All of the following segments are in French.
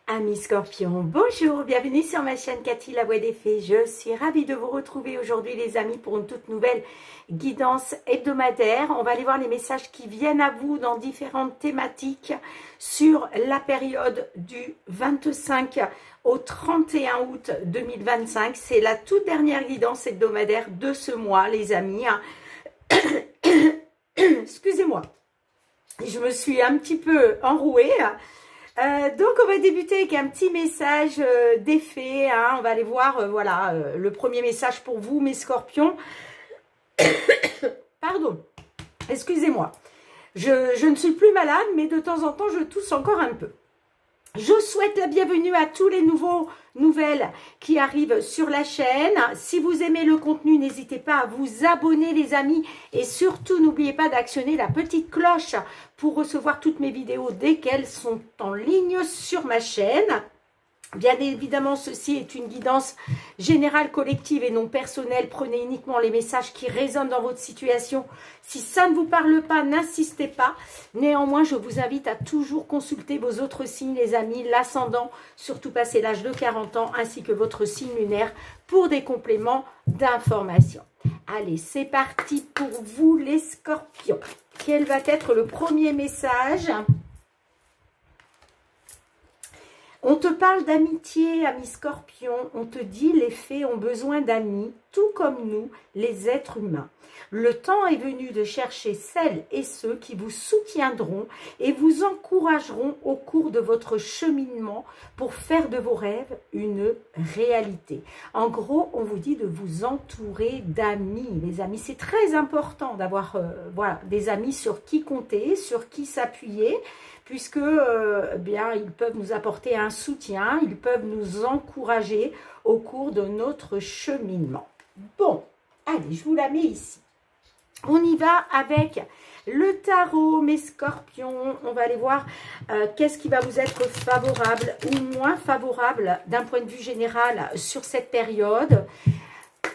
Amis Scorpions, bonjour, bienvenue sur ma chaîne Cathy la Voix des Fées. Je suis ravie de vous retrouver aujourd'hui les amis pour une toute nouvelle guidance hebdomadaire. On va aller voir les messages qui viennent à vous dans différentes thématiques sur la période du 25 au 31 août 2025. C'est la toute dernière guidance hebdomadaire de ce mois les amis. Excusez-moi, je me suis un petit peu enrouée. Donc on va débuter avec un petit message d'effet, hein. On va aller voir voilà le premier message pour vous mes scorpions. Pardon, excusez-moi, je ne suis plus malade mais de temps en temps je tousse encore un peu. Je souhaite la bienvenue à tous les nouvelles qui arrivent sur la chaîne. Si vous aimez le contenu, n'hésitez pas à vous abonner les amis. Et surtout, n'oubliez pas d'actionner la petite cloche pour recevoir toutes mes vidéos dès qu'elles sont en ligne sur ma chaîne. Bien évidemment, ceci est une guidance générale, collective et non personnelle. Prenez uniquement les messages qui résonnent dans votre situation. Si ça ne vous parle pas, n'insistez pas. Néanmoins, je vous invite à toujours consulter vos autres signes, les amis, l'ascendant, surtout passé l'âge de 40 ans, ainsi que votre signe lunaire pour des compléments d'information. Allez, c'est parti pour vous les scorpions. Quel va être le premier message ? On te parle d'amitié, amis scorpions, on te dit les fées ont besoin d'amis, tout comme nous, les êtres humains. Le temps est venu de chercher celles et ceux qui vous soutiendront et vous encourageront au cours de votre cheminement pour faire de vos rêves une réalité. En gros, on vous dit de vous entourer d'amis, les amis. C'est très important d'avoir voilà, des amis sur qui compter, sur qui s'appuyer, puisque bien, ils peuvent nous apporter un soutien, ils peuvent nous encourager au cours de notre cheminement. Bon, allez, je vous la mets ici. On y va avec le tarot, mes scorpions. On va aller voir qu'est-ce qui va vous être favorable ou moins favorable d'un point de vue général sur cette période.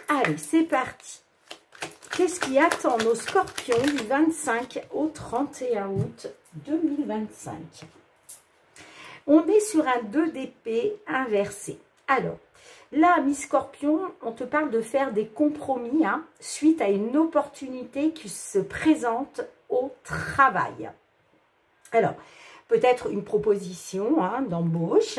Allez, c'est parti. Qu'est-ce qui attend nos scorpions du 25 au 31 août 2025? On est sur un 2 d'épée inversé. Alors, là, mi scorpion, on te parle de faire des compromis hein, suite à une opportunité qui se présente au travail. Alors, peut-être une proposition hein, d'embauche,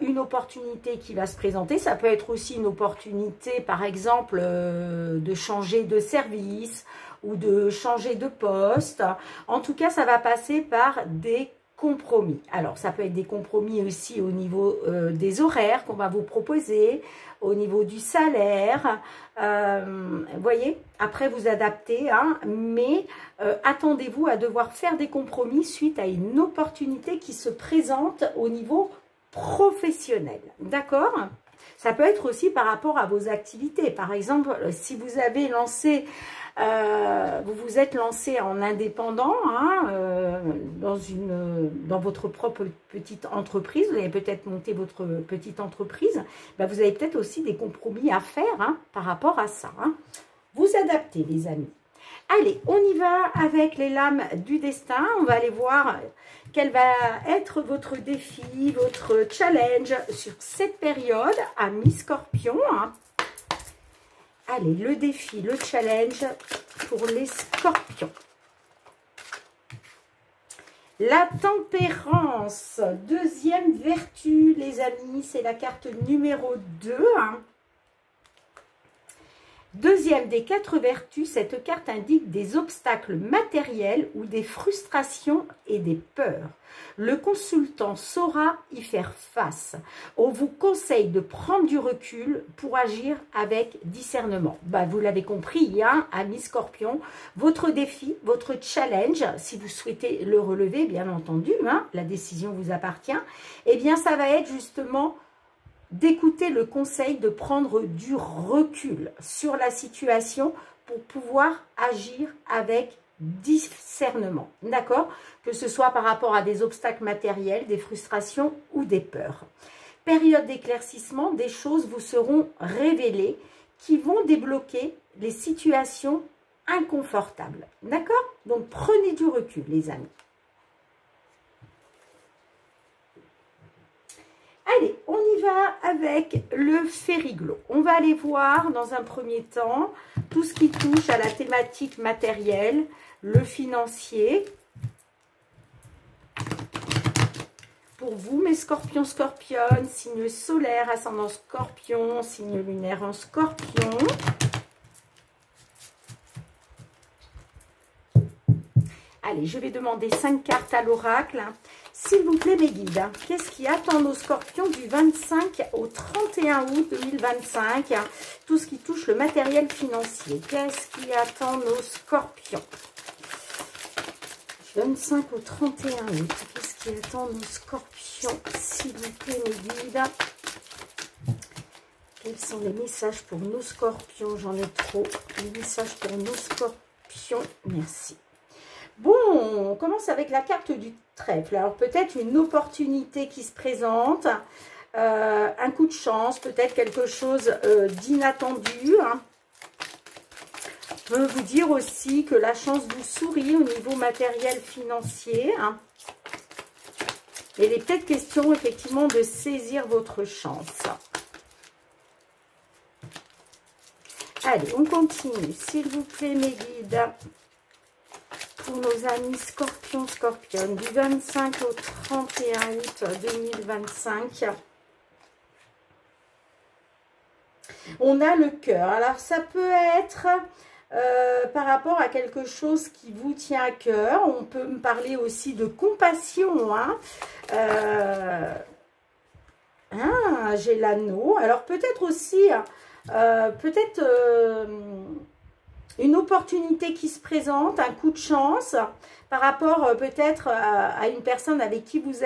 une opportunité qui va se présenter. Ça peut être aussi une opportunité, par exemple, de changer de service ou de changer de poste. En tout cas, ça va passer par des compromis. Alors, ça peut être des compromis aussi au niveau des horaires qu'on va vous proposer, au niveau du salaire. Vous voyez, après vous adaptez, hein, mais attendez-vous à devoir faire des compromis suite à une opportunité qui se présente au niveau professionnel. D'accord ? Ça peut être aussi par rapport à vos activités. Par exemple, si vous avez lancé... vous vous êtes lancé en indépendant hein, dans votre propre petite entreprise, vous avez peut-être monté votre petite entreprise, ben vous avez peut-être aussi des compromis à faire hein, par rapport à ça. Hein. Vous adaptez les amis. Allez, on y va avec les lames du destin. On va aller voir quel va être votre défi, votre challenge sur cette période, amis scorpions. Hein. Allez, le défi, le challenge pour les scorpions. La tempérance, deuxième vertu, les amis, c'est la carte numéro 2. Hein. Deuxième des 4 vertus, cette carte indique des obstacles matériels ou des frustrations et des peurs. Le consultant saura y faire face. On vous conseille de prendre du recul pour agir avec discernement. Bah, vous l'avez compris, hein, amis scorpions, votre défi, votre challenge, si vous souhaitez le relever, bien entendu, hein, la décision vous appartient, eh bien ça va être justement d'écouter le conseil de prendre du recul sur la situation pour pouvoir agir avec discernement, d'accord? Que ce soit par rapport à des obstacles matériels, des frustrations ou des peurs. Période d'éclaircissement, des choses vous seront révélées qui vont débloquer les situations inconfortables, d'accord? Donc prenez du recul les amis. Allez, on y va avec le Fériglo. On va aller voir dans un premier temps tout ce qui touche à la thématique matérielle, le financier. Pour vous, mes scorpions, scorpionnes, signe solaire, ascendant scorpion, signe lunaire en scorpion. Allez, je vais demander 5 cartes à l'oracle. S'il vous plaît, mes guides, qu'est-ce qui attend nos scorpions du 25 au 31 août 2025? Tout ce qui touche le matériel financier. Qu'est-ce qui attend nos scorpions? 25 au 31 août. Qu'est-ce qui attend nos scorpions? S'il vous plaît, mes guides. Quels sont les messages pour nos scorpions? J'en ai trop. Les messages pour nos scorpions. Merci. Bon, on commence avec la carte du trèfle. Alors, peut-être une opportunité qui se présente. Un coup de chance. Peut-être quelque chose d'inattendu. Je peux vous dire aussi que la chance vous sourit au niveau matériel financier. Il est peut-être question effectivement de saisir votre chance. Allez, on continue. S'il vous plaît, mes guides, pour nos amis scorpions, scorpionnes, du 25 au 31 août 2025. On a le cœur. Alors, ça peut être par rapport à quelque chose qui vous tient à cœur. On peut me parler aussi de compassion. J'ai l'anneau. Alors, peut-être aussi, une opportunité qui se présente, un coup de chance par rapport peut-être à une personne avec qui vous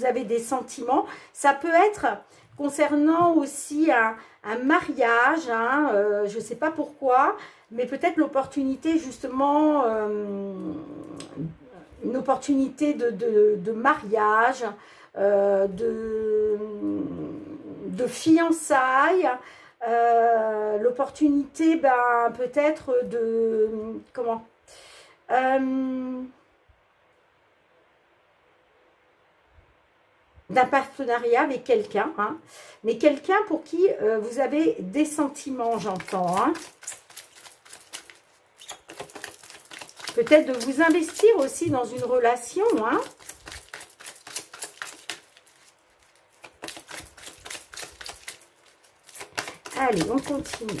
avez des sentiments. Ça peut être concernant aussi un mariage, je ne sais pas pourquoi, mais peut-être l'opportunité justement, une opportunité de mariage, de fiançailles, l'opportunité peut-être de d'un partenariat avec quelqu'un, mais quelqu'un pour qui vous avez des sentiments, j'entends. Peut-être de vous investir aussi dans une relation. Allez, on continue.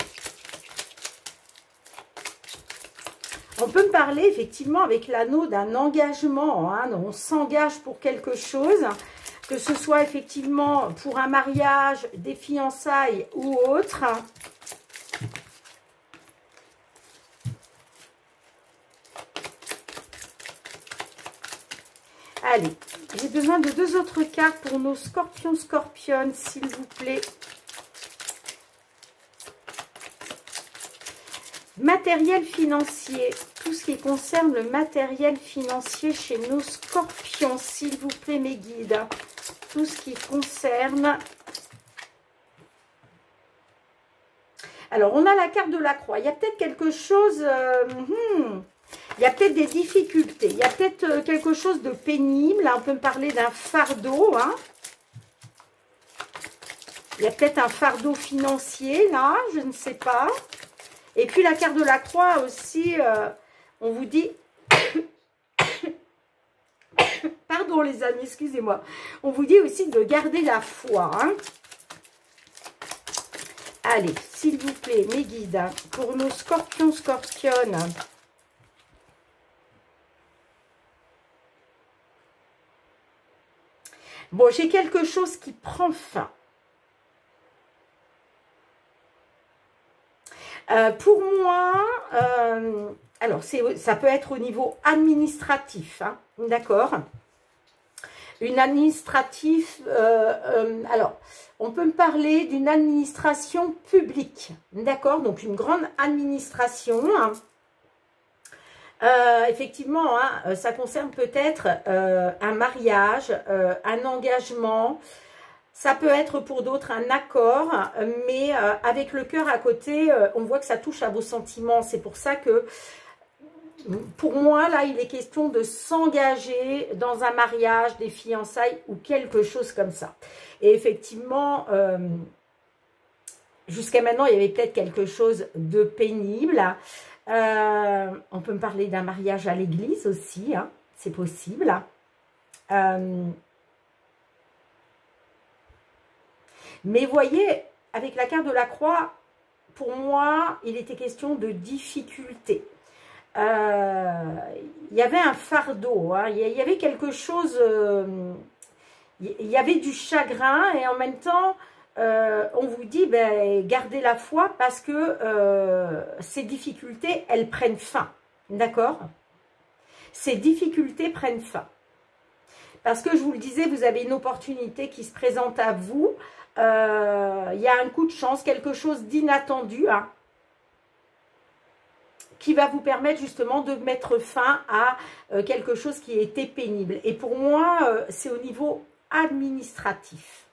On peut me parler effectivement avec l'anneau d'un engagement. On s'engage pour quelque chose, que ce soit effectivement pour un mariage, des fiançailles ou autre. Allez, j'ai besoin de 2 autres cartes pour nos scorpions, scorpionnes, s'il vous plaît. Matériel financier, tout ce qui concerne le matériel financier chez nos scorpions, s'il vous plaît, mes guides. Tout ce qui concerne... Alors, on a la carte de la croix. Il y a peut-être quelque chose... il y a peut-être des difficultés. Il y a peut-être quelque chose de pénible. On peut me parler d'un fardeau. Il y a peut-être un fardeau financier, là. Je ne sais pas. Et puis, la carte de la croix aussi, on vous dit... Pardon, les amis, excusez-moi. On vous dit aussi de garder la foi. Allez, s'il vous plaît, mes guides, pour nos scorpions, scorpionnes... Bon, j'ai quelque chose qui prend fin. Pour moi, alors ça peut être au niveau administratif, d'accord? Une administrative, alors on peut me parler d'une administration publique, d'accord? Donc une grande administration. Effectivement, ça concerne peut-être un mariage, un engagement. Ça peut être pour d'autres un accord, mais avec le cœur à côté, on voit que ça touche à vos sentiments. C'est pour ça que pour moi, là, il est question de s'engager dans un mariage, des fiançailles ou quelque chose comme ça. Et effectivement, jusqu'à maintenant, il y avait peut-être quelque chose de pénible. On peut me parler d'un mariage à l'église aussi, hein, c'est possible. Mais voyez, avec la carte de la croix, pour moi, il était question de difficulté. Il y avait un fardeau, hein, il y avait quelque chose, il y avait du chagrin et en même temps, on vous dit, ben, gardez la foi parce que ces difficultés, elles prennent fin, d'accord? Ces difficultés prennent fin. Parce que je vous le disais, vous avez une opportunité qui se présente à vous. Il y a un coup de chance, quelque chose d'inattendu, hein, qui va vous permettre justement de mettre fin à quelque chose qui était pénible. Et pour moi, c'est au niveau administratif.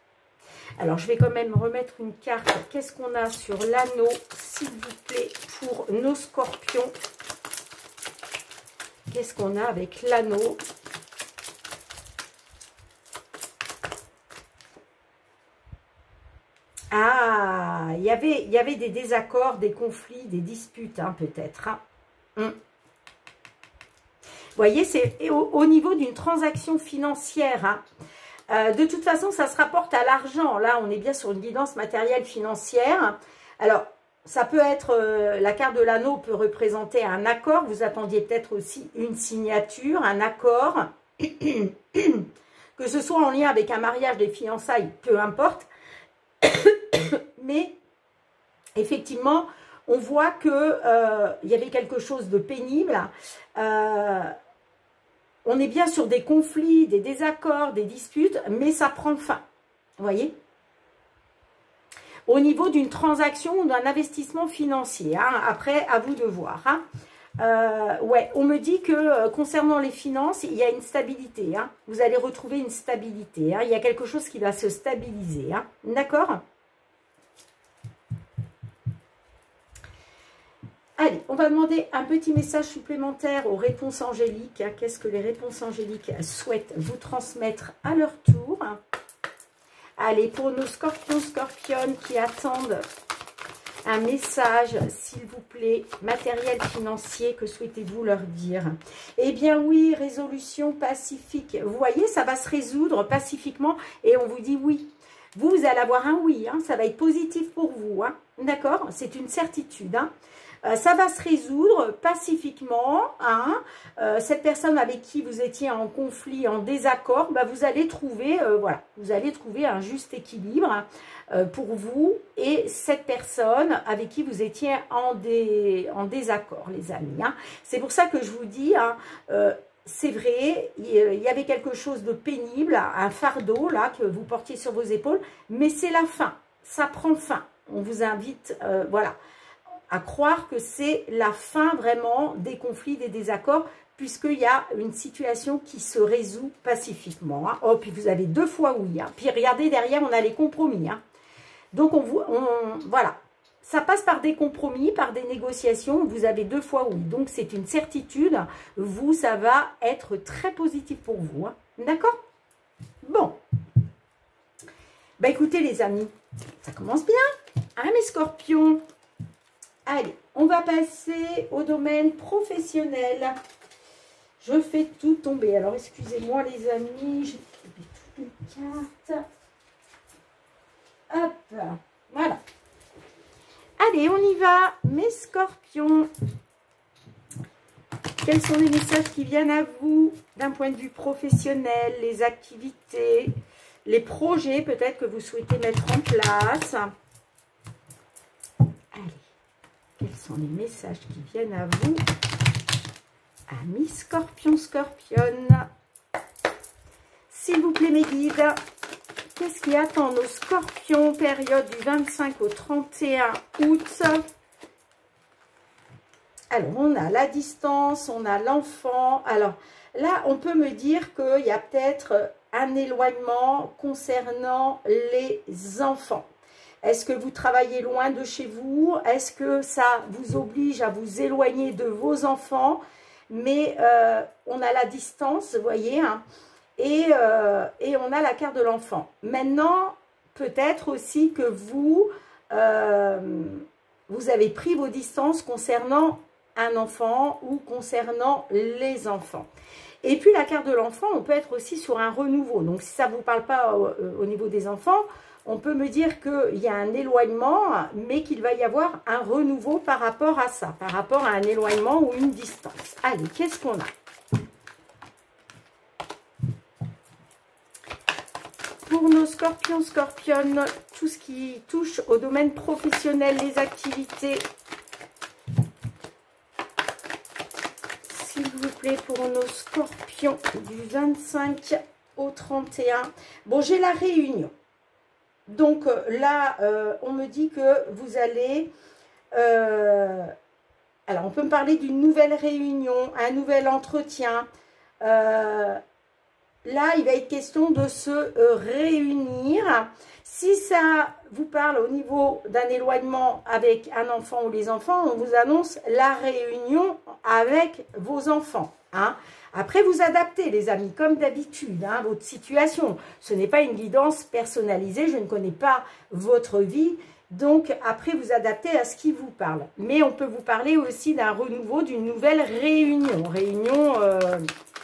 Alors, je vais quand même remettre une carte. Qu'est-ce qu'on a sur l'anneau, s'il vous plaît, pour nos scorpions? Qu'est-ce qu'on a avec l'anneau? Ah, il y avait des désaccords, des conflits, des disputes, hein, peut-être. Hein. Vous voyez, c'est au niveau d'une transaction financière. Hein. De toute façon, ça se rapporte à l'argent. Là, on est bien sur une guidance matérielle financière. Alors, ça peut être, la carte de l'anneau peut représenter un accord. Vous attendiez peut-être aussi une signature, un accord. Que ce soit en lien avec un mariage, des fiançailles, peu importe. Mais effectivement, on voit que y avait quelque chose de pénible. On est bien sur des conflits, des désaccords, des disputes, mais ça prend fin. Vous voyez? Au niveau d'une transaction ou d'un investissement financier. Hein, après, à vous de voir. Hein. Ouais, on me dit que concernant les finances, il y a une stabilité. Hein. Vous allez retrouver une stabilité. Hein. Il y a quelque chose qui va se stabiliser. Hein. D'accord? Allez, on va demander un petit message supplémentaire aux réponses angéliques. Hein. Qu'est-ce que les réponses angéliques souhaitent vous transmettre à leur tour? Allez, pour nos scorpions, scorpionnes qui attendent un message, s'il vous plaît, matériel, financier, que souhaitez-vous leur dire? Eh bien oui, résolution pacifique. Vous voyez, ça va se résoudre pacifiquement et on vous dit oui. Vous allez avoir un oui, hein, ça va être positif pour vous. Hein, d'accord? C'est une certitude. Hein. Ça va se résoudre pacifiquement. Hein. Cette personne avec qui vous étiez en conflit, en désaccord, bah, vous allez trouver, voilà, vous allez trouver un juste équilibre pour vous et cette personne avec qui vous étiez en désaccord, les amis. Hein. C'est pour ça que je vous dis, hein, c'est vrai, il y avait quelque chose de pénible, un fardeau là que vous portiez sur vos épaules, mais c'est la fin, ça prend fin. On vous invite, voilà, à croire que c'est la fin vraiment des conflits, des désaccords, puisqu'il y a une situation qui se résout pacifiquement. Hein. Oh, puis vous avez deux fois oui. Hein. Puis regardez, derrière, on a les compromis. Hein. Donc, voilà, ça passe par des compromis, par des négociations. Vous avez deux fois oui. Donc, c'est une certitude. Vous, ça va être très positif pour vous. Hein. D'accord? Bon. Bah, écoutez, les amis, ça commence bien. Hein, mes scorpions? Allez, on va passer au domaine professionnel. Je fais tout tomber. Alors, excusez-moi, les amis. J'ai tombé toutes les cartes. Hop, voilà. Allez, on y va, mes scorpions. Quels sont les messages qui viennent à vous d'un point de vue professionnel, les activités, les projets peut-être que vous souhaitez mettre en place? Allez. Quels sont les messages qui viennent à vous, amis scorpions, scorpionnes? S'il vous plaît, mes guides, qu'est-ce qui attend nos scorpions, période du 25 au 31 août? Alors, on a la distance, on a l'enfant. Alors, là, on peut me dire qu'il y a peut-être un éloignement concernant les enfants. Est-ce que vous travaillez loin de chez vous? Est-ce que ça vous oblige à vous éloigner de vos enfants? mais on a la distance, vous voyez, hein, et on a la carte de l'enfant. Maintenant, peut-être aussi que vous avez pris vos distances concernant un enfant ou concernant les enfants. Et puis la carte de l'enfant, on peut être aussi sur un renouveau. Donc si ça ne vous parle pas au niveau des enfants, on peut me dire qu'il y a un éloignement, mais qu'il va y avoir un renouveau par rapport à ça, par rapport à un éloignement ou une distance. Allez, qu'est-ce qu'on a? Pour nos scorpions, scorpionnes, tout ce qui touche au domaine professionnel, les activités. S'il vous plaît, pour nos scorpions du 25 au 31. Bon, j'ai la réunion. Donc là, on me dit que vous allez... alors, on peut me parler d'une nouvelle réunion, un nouvel entretien. Là, il va être question de se réunir. Si ça vous parle au niveau d'un éloignement avec un enfant ou les enfants, on vous annonce la réunion avec vos enfants. Hein. Après, vous adaptez, les amis, comme d'habitude, hein, votre situation. Ce n'est pas une guidance personnalisée, je ne connais pas votre vie. Donc, après, vous adaptez à ce qui vous parle. Mais on peut vous parler aussi d'un renouveau, d'une nouvelle réunion. Réunion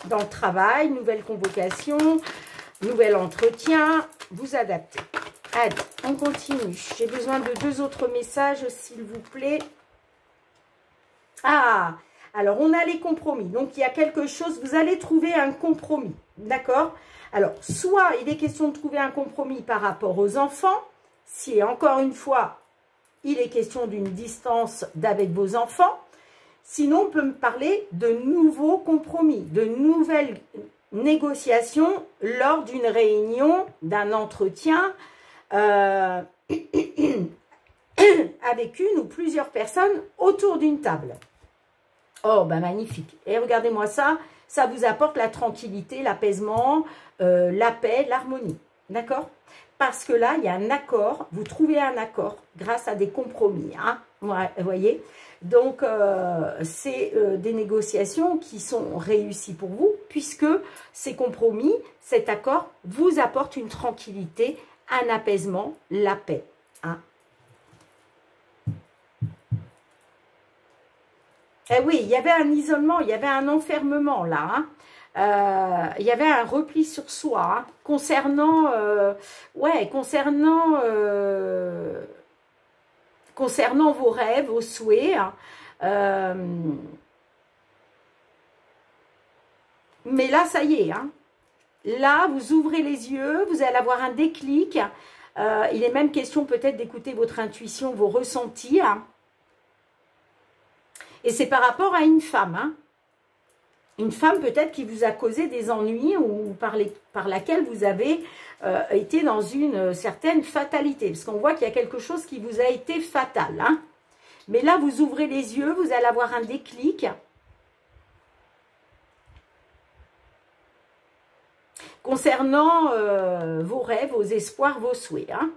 dans le travail, nouvelle convocation, nouvel entretien. Vous adaptez. Allez, on continue. J'ai besoin de 2 autres messages, s'il vous plaît. Ah, alors on a les compromis. Donc, il y a quelque chose, vous allez trouver un compromis. D'accord? Alors, soit il est question de trouver un compromis par rapport aux enfants, si encore une fois, il est question d'une distance d'avec vos enfants. Sinon, on peut me parler de nouveaux compromis, de nouvelles négociations lors d'une réunion, d'un entretien avec une ou plusieurs personnes autour d'une table. Oh, ben magnifique. Et regardez-moi ça, ça vous apporte la tranquillité, l'apaisement, la paix, l'harmonie. D'accord? Parce que là, il y a un accord, vous trouvez un accord grâce à des compromis. Hein, ouais, vous voyez? Donc, c'est des négociations qui sont réussies pour vous, puisque ces compromis, cet accord, vous apporte une tranquillité, un apaisement, la paix. Hein. Eh oui, il y avait un isolement, il y avait un enfermement là. Hein. Il y avait un repli sur soi hein, concernant vos rêves, vos souhaits. Hein, mais là, ça y est. Hein, là, vous ouvrez les yeux, vous allez avoir un déclic. Il est même question peut-être d'écouter votre intuition, vos ressentis. Hein, et c'est par rapport à une femme. Hein, une femme peut-être qui vous a causé des ennuis ou par laquelle vous avez été dans une certaine fatalité. Parce qu'on voit qu'il y a quelque chose qui vous a été fatal. Hein. Mais là, vous ouvrez les yeux, vous allez avoir un déclic. Concernant vos rêves, vos espoirs, vos souhaits. Hein.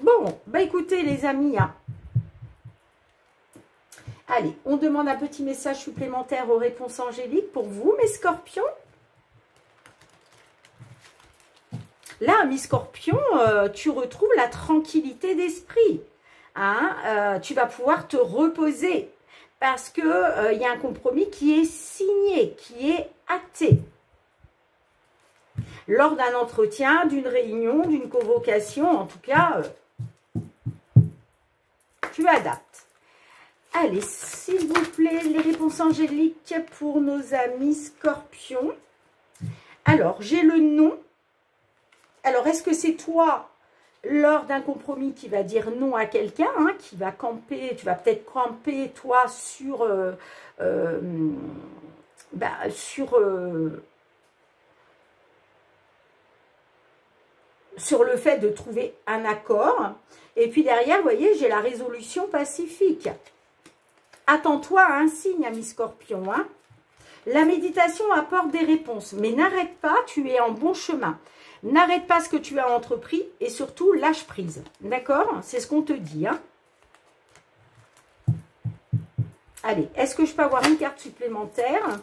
Bon, bah écoutez les amis, hein. Allez, on demande un petit message supplémentaire aux réponses angéliques pour vous, mes scorpions. Là, mes scorpions, tu retrouves la tranquillité d'esprit. Hein, tu vas pouvoir te reposer parce qu'il y a un compromis qui est signé, qui est acté. Lors d'un entretien, d'une réunion, d'une convocation, en tout cas, tu adaptes. Allez, s'il vous plaît, les réponses angéliques pour nos amis scorpions. Alors, j'ai le non. Alors, est-ce que c'est toi, lors d'un compromis, qui va dire non à quelqu'un, hein, qui va camper, tu vas peut-être camper, toi, sur le fait de trouver un accord. Et puis derrière, vous voyez, j'ai la résolution pacifique. Attends-toi à un signe, ami scorpion. Hein. La méditation apporte des réponses, mais n'arrête pas, tu es en bon chemin. N'arrête pas ce que tu as entrepris et surtout lâche prise. D'accord? C'est ce qu'on te dit. Hein. Allez, est-ce que je peux avoir une carte supplémentaire?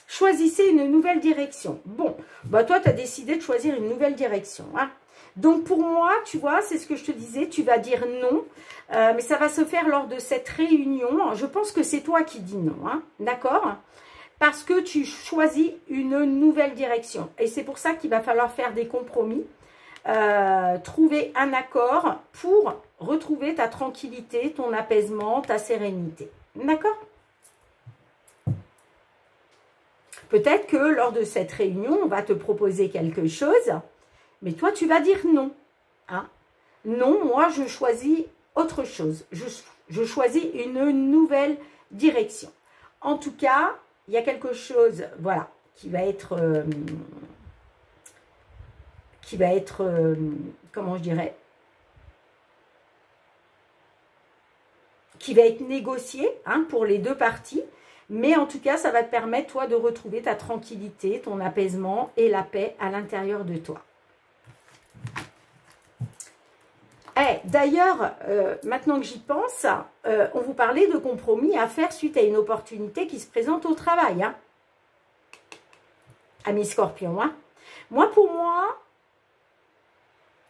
Choisissez une nouvelle direction. Bon, bah toi, tu as décidé de choisir une nouvelle direction. Hein. Donc, pour moi, tu vois, c'est ce que je te disais, tu vas dire non. Mais ça va se faire lors de cette réunion. Je pense que c'est toi qui dis non. Hein, d'accord? Parce que tu choisis une nouvelle direction. Et c'est pour ça qu'il va falloir faire des compromis. Trouver un accord pour retrouver ta tranquillité, ton apaisement, ta sérénité. D'accord? Peut-être que lors de cette réunion, on va te proposer quelque chose, mais toi, tu vas dire non. Hein? Non, moi, je choisis autre chose. Je choisis une nouvelle direction. En tout cas, il y a quelque chose, voilà, qui va être comment je dirais, qui va être négocié hein, pour les deux parties. Mais en tout cas, ça va te permettre, toi, de retrouver ta tranquillité, ton apaisement et la paix à l'intérieur de toi. D'ailleurs, maintenant que j'y pense, on vous parlait de compromis à faire suite à une opportunité qui se présente au travail. Hein. Amis Scorpion. Hein. Moi, pour moi,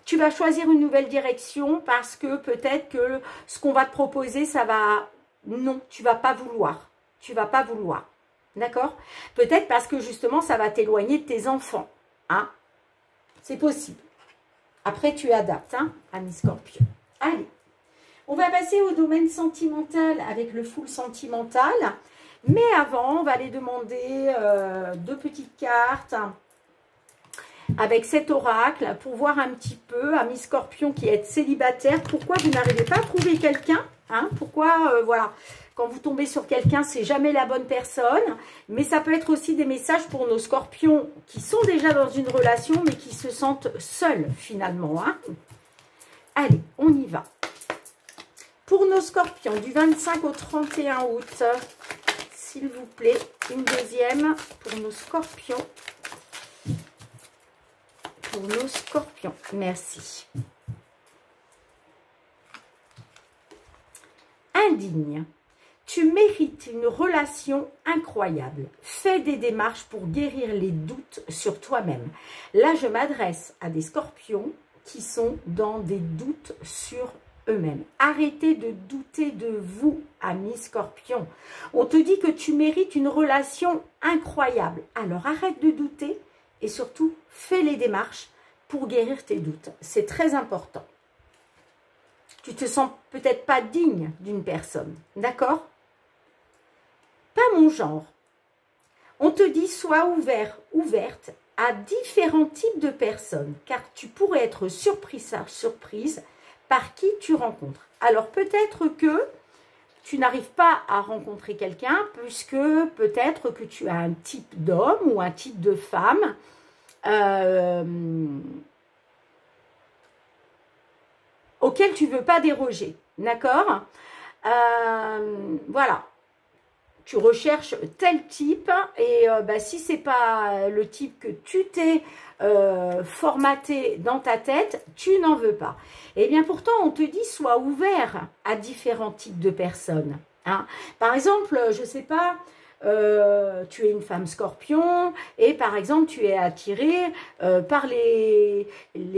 tu vas choisir une nouvelle direction parce que peut-être que ce qu'on va te proposer, ça va... Non, tu ne vas pas vouloir. Tu ne vas pas vouloir. D'accord? Peut-être parce que justement, ça va t'éloigner de tes enfants. Hein? C'est possible. Après, tu adaptes, hein, ami Scorpion. Allez, on va passer au domaine sentimental avec le full sentimental. Mais avant, on va aller demander deux petites cartes avec cet oracle pour voir un petit peu, ami Scorpion qui est célibataire, pourquoi vous n'arrivez pas à trouver quelqu'un. Hein, pourquoi, voilà, quand vous tombez sur quelqu'un, c'est jamais la bonne personne. Mais ça peut être aussi des messages pour nos scorpions qui sont déjà dans une relation, mais qui se sentent seuls finalement. Hein. Allez, on y va. Pour nos scorpions, du 25 au 31 août, s'il vous plaît, une deuxième pour nos scorpions. Pour nos scorpions, merci. Indigne. Tu mérites une relation incroyable. Fais des démarches pour guérir les doutes sur toi-même. Là, je m'adresse à des scorpions qui sont dans des doutes sur eux-mêmes. Arrêtez de douter de vous, amis scorpions. On te dit que tu mérites une relation incroyable. Alors, arrête de douter et surtout, fais les démarches pour guérir tes doutes. C'est très important. Tu te sens peut-être pas digne d'une personne, d'accord? Pas mon genre. On te dit sois ouvert, ouverte à différents types de personnes, car tu pourrais être surprise par qui tu rencontres. Alors peut-être que tu n'arrives pas à rencontrer quelqu'un, puisque peut-être que tu as un type d'homme ou un type de femme auquel tu ne veux pas déroger, d'accord? Voilà, tu recherches tel type et si ce n'est pas le type que tu t'es formaté dans ta tête, tu n'en veux pas. Et bien pourtant, on te dit, sois ouvert à différents types de personnes. Hein. Par exemple, je ne sais pas, tu es une femme scorpion et par exemple, tu es attiré par les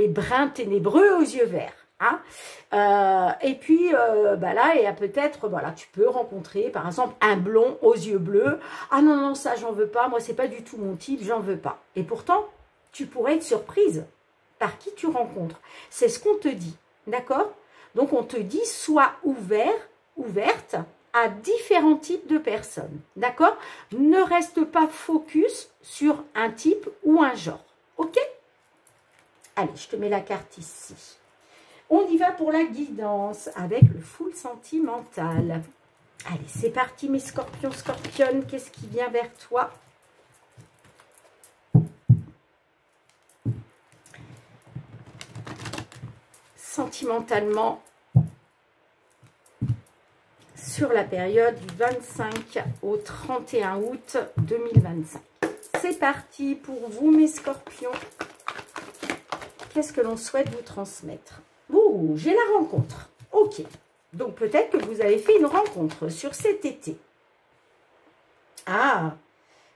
brins ténébreux aux yeux verts. Hein. Et puis là, et peut-être, voilà, tu peux rencontrer par exemple un blond aux yeux bleus. Ah non, non, ça j'en veux pas, moi c'est pas du tout mon type, j'en veux pas. Et pourtant, tu pourrais être surprise par qui tu rencontres. C'est ce qu'on te dit, d'accord? Donc on te dit, sois ouvert, ouverte à différents types de personnes, d'accord? Ne reste pas focus sur un type ou un genre, ok? Allez, je te mets la carte ici. On y va pour la guidance avec le full sentimental. Allez, c'est parti mes scorpions, scorpionnes. Qu'est-ce qui vient vers toi? Sentimentalement, sur la période du 25 au 31 août 2025. C'est parti pour vous mes scorpions. Qu'est-ce que l'on souhaite vous transmettre? Ouh, Oh, j'ai la rencontre. Ok. Donc, peut-être que vous avez fait une rencontre sur cet été. Ah,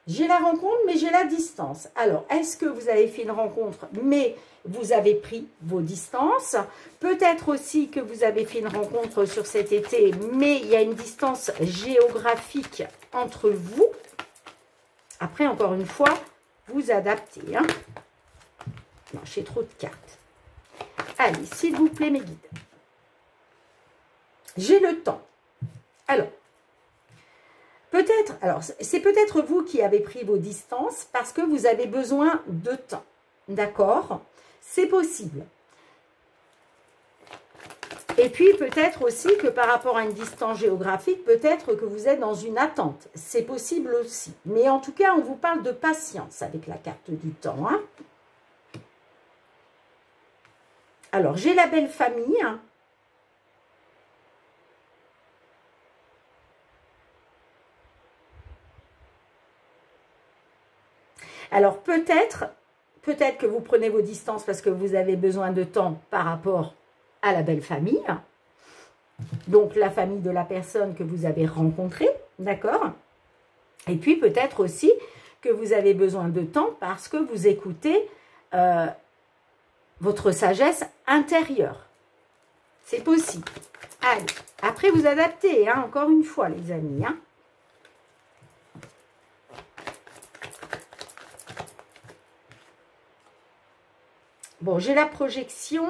j'ai la rencontre, mais j'ai la distance. Alors, est-ce que vous avez fait une rencontre, mais vous avez pris vos distances? Peut-être aussi que vous avez fait une rencontre sur cet été, mais il y a une distance géographique entre vous. Après, encore une fois, vous adaptez. Hein. Non, j'ai trop de cartes. Allez, s'il vous plaît, mes guides. J'ai le temps. Alors, peut-être, alors c'est peut-être vous qui avez pris vos distances parce que vous avez besoin de temps. D'accord? C'est possible. Et puis peut-être aussi que par rapport à une distance géographique, peut-être que vous êtes dans une attente. C'est possible aussi. Mais en tout cas, on vous parle de patience avec la carte du temps. Hein. Alors, j'ai la belle famille. Hein. Alors, peut-être que vous prenez vos distances parce que vous avez besoin de temps par rapport à la belle famille. Donc, la famille de la personne que vous avez rencontrée, d'accord? Et puis, peut-être aussi que vous avez besoin de temps parce que vous écoutez votre sagesse intérieure. C'est possible. Allez, après, vous adaptez, hein, encore une fois, les amis, hein. Bon, j'ai la projection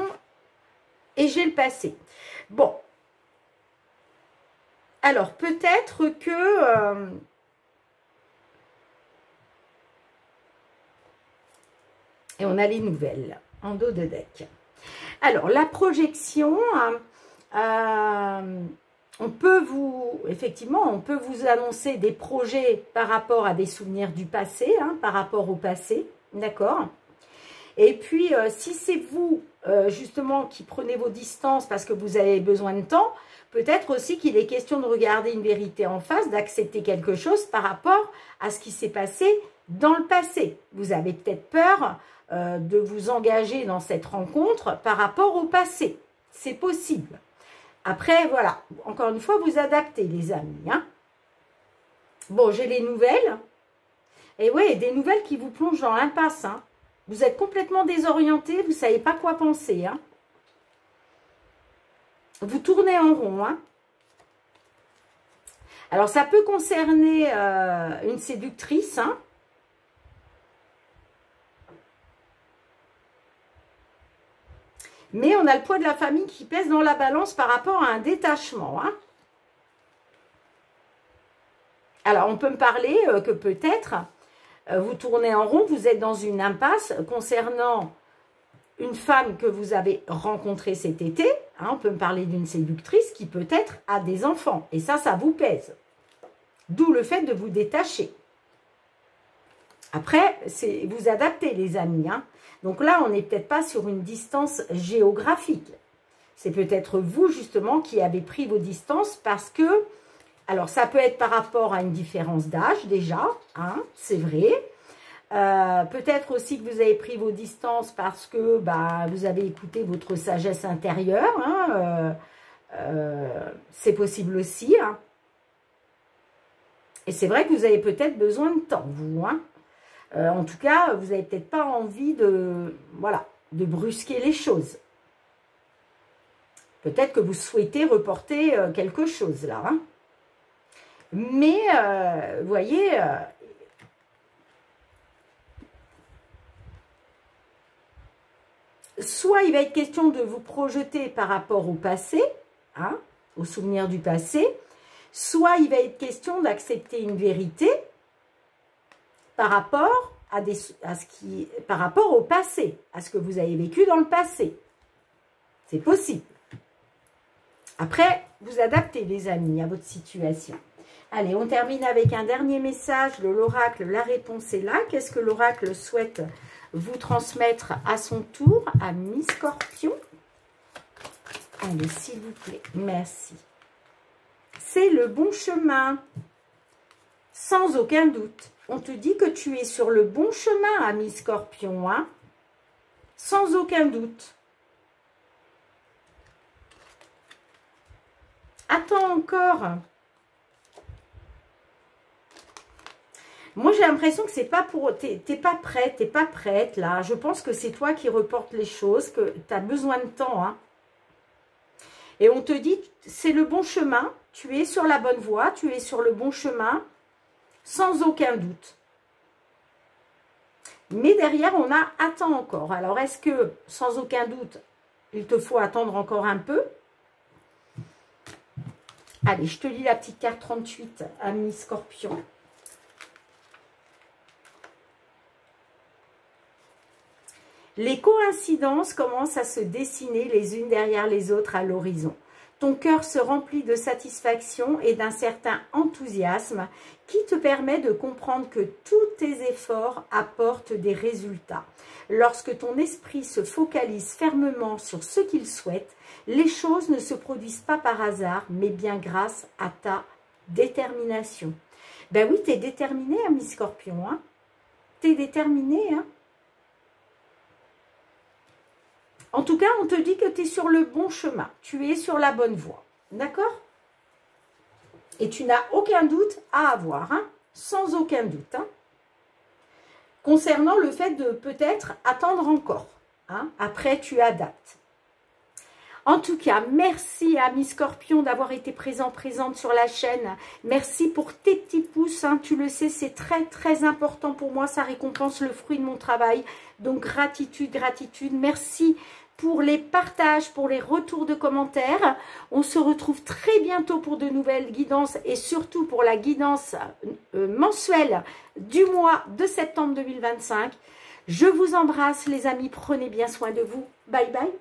et j'ai le passé. Bon. Alors, peut-être que... et on a les nouvelles en dos de deck. Alors, la projection, on peut vous... Effectivement, on peut vous annoncer des projets par rapport à des souvenirs du passé, hein, par rapport au passé, d'accord ? Et puis, si c'est vous, justement, qui prenez vos distances parce que vous avez besoin de temps, peut-être aussi qu'il est question de regarder une vérité en face, d'accepter quelque chose par rapport à ce qui s'est passé dans le passé. Vous avez peut-être peur de vous engager dans cette rencontre par rapport au passé. C'est possible. Après, voilà, encore une fois, vous adaptez, les amis. Hein. Bon, j'ai les nouvelles. Et oui, des nouvelles qui vous plongent dans l'impasse, hein. Vous êtes complètement désorienté, vous ne savez pas quoi penser. Hein. Vous tournez en rond. Hein. Alors, ça peut concerner une séductrice. Hein. Mais on a le poids de la famille qui pèse dans la balance par rapport à un détachement. Hein. Alors, on peut me parler que peut-être... vous tournez en rond, vous êtes dans une impasse concernant une femme que vous avez rencontrée cet été. Hein, on peut me parler d'une séductrice qui peut-être a des enfants. Et ça vous pèse. D'où le fait de vous détacher. Après, vous adaptez, les amis. Hein. Donc là, on n'est peut-être pas sur une distance géographique. C'est peut-être vous, justement, qui avez pris vos distances parce que... Alors, ça peut être par rapport à une différence d'âge, déjà, hein, c'est vrai. Peut-être aussi que vous avez pris vos distances parce que vous avez écouté votre sagesse intérieure. Hein, c'est possible aussi. Hein. Et c'est vrai que vous avez peut-être besoin de temps, vous. Hein. En tout cas, vous n'avez peut-être pas envie de, voilà, de brusquer les choses. Peut-être que vous souhaitez reporter quelque chose, là, hein. Mais, vous voyez, soit il va être question de vous projeter par rapport au passé, hein, aux souvenirs du passé, soit il va être question d'accepter une vérité par rapport par rapport au passé, à ce que vous avez vécu dans le passé. C'est possible. Après, vous adaptez, les amis, à votre situation. Allez, on termine avec un dernier message de l'oracle. La réponse est là. Qu'est-ce que l'oracle souhaite vous transmettre à son tour à mi-scorpion? Allez, s'il vous plaît. Merci. C'est le bon chemin. Sans aucun doute. On te dit que tu es sur le bon chemin à mi-scorpion. Hein? Sans aucun doute. Attends encore. Moi, j'ai l'impression que c'est pas pour... T'es pas prête, t'es pas prête, là. Je pense que c'est toi qui reportes les choses, que tu as besoin de temps, hein. Et on te dit, c'est le bon chemin, tu es sur la bonne voie, tu es sur le bon chemin, sans aucun doute. Mais derrière, on a attends encore. Alors, est-ce que, sans aucun doute, il te faut attendre encore un peu? Allez, je te lis la petite carte 38, ami Scorpion. Les coïncidences commencent à se dessiner les unes derrière les autres à l'horizon. Ton cœur se remplit de satisfaction et d'un certain enthousiasme qui te permet de comprendre que tous tes efforts apportent des résultats. Lorsque ton esprit se focalise fermement sur ce qu'il souhaite, les choses ne se produisent pas par hasard, mais bien grâce à ta détermination. Ben oui, tu es déterminé, ami Scorpion. Hein, tu es déterminé, hein. En tout cas, on te dit que tu es sur le bon chemin. Tu es sur la bonne voie. D'accord? Et tu n'as aucun doute à avoir. Hein? Sans aucun doute. Hein? Concernant le fait de peut-être attendre encore. Hein? Après, tu adaptes. En tout cas, merci ami Scorpion d'avoir été présente sur la chaîne. Merci pour tes petits pouces. Hein. Tu le sais, c'est très important pour moi. Ça récompense le fruit de mon travail. Donc, gratitude, gratitude. Merci pour les partages, pour les retours de commentaires. On se retrouve très bientôt pour de nouvelles guidances et surtout pour la guidance mensuelle du mois de septembre 2025. Je vous embrasse les amis, prenez bien soin de vous. Bye bye.